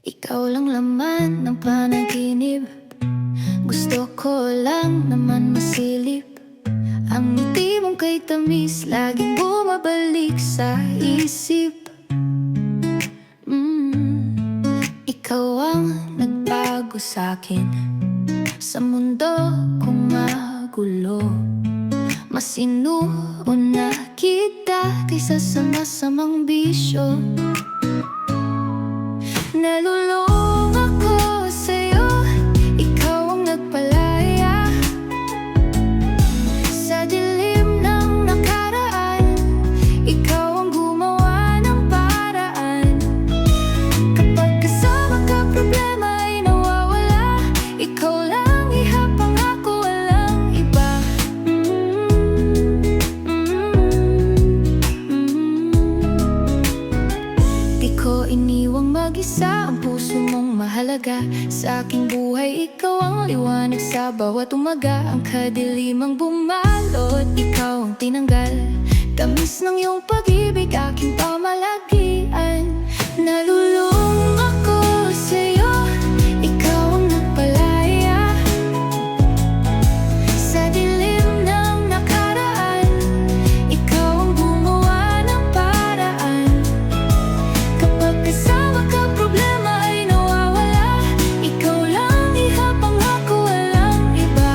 Ikaw lang laman ng panaginip. Gusto ko lang naman masilip. Ang ngiti mong kay tamis laging bumabalik sa isip. Ikaw ang nagbago sa'kin sa mundo kong magulo. Mas inuuna kita kaysa sa masamang bisyo. Nalulung ako sa'yo, ikaw ang nagpalaya sa dilim ng nakaraan. Ikaw ang gumawa ng paraan. Kapag kasama ka, problema ay nawawala. Ikaw lang ihapang ako, walang iba. Di ko iniwang mag-isa, ang puso mong mahalaga sa aking buhay. Ikaw ang liwanag sa bawat umaga. Ang kadilimang bumalot, ikaw ang tinanggal. Tamis ng iyong pag-ibig, aking pamalagian. Nalulung ako sa'yo, ikaw ang nagpalaya sa dilim ng nakaraan. Ikaw ang gumawa ng paraan. Kapag kasama ka, problema ay nawawala. Ikaw lang ihapang ako, walang iba.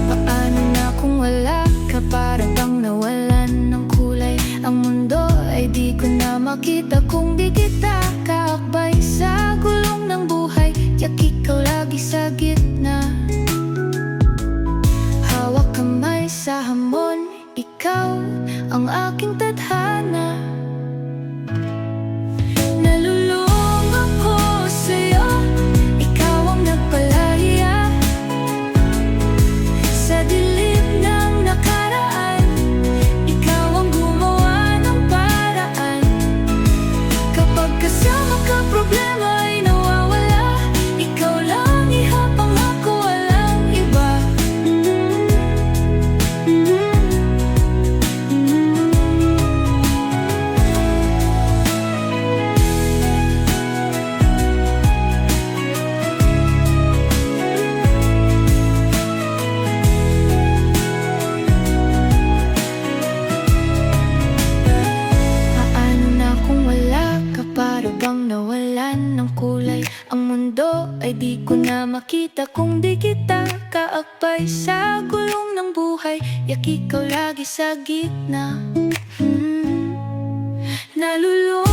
Paano na kung wala ka? Para bang nawalan ng kulay ang mundo, ay di ko na makita kung di kita kaakbay sa gulong ng buhay. Yak ikaw lagi sa gitna, hawak kamay sa hamon. Ikaw ang aking tadhana. Nalulung ako sa'yo, ikaw ang nagpalaya sa dilim ng nakaraan. Ikaw ang gumawa ng paraan. Kapag kasama ka, problema ay nawawala. Ikaw lang ihapang ako, walang iba. Paano na kung wala ka? Para bang nawalan ng kulay ang mundo, ay di ko na makita kung di kita kaakbay sa gulong ng buhay. Yak ikaw lagi sa gitna. Nalulung